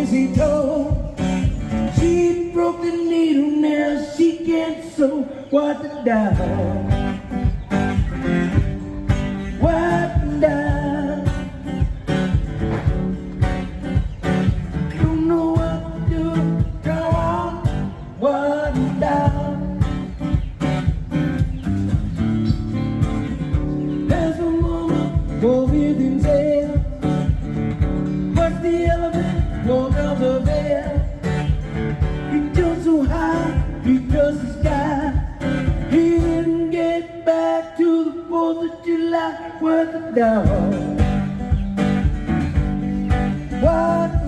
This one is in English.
easy toe. She broke the needle, now she can't sew. What the dog? What the dog? Don't know what to do. Go on. What the dog? There's a woman go with himself. But the elephant won't have a veil. He jumped so high, he touched the sky. He didn't get back to the 4th of July. What the dog? What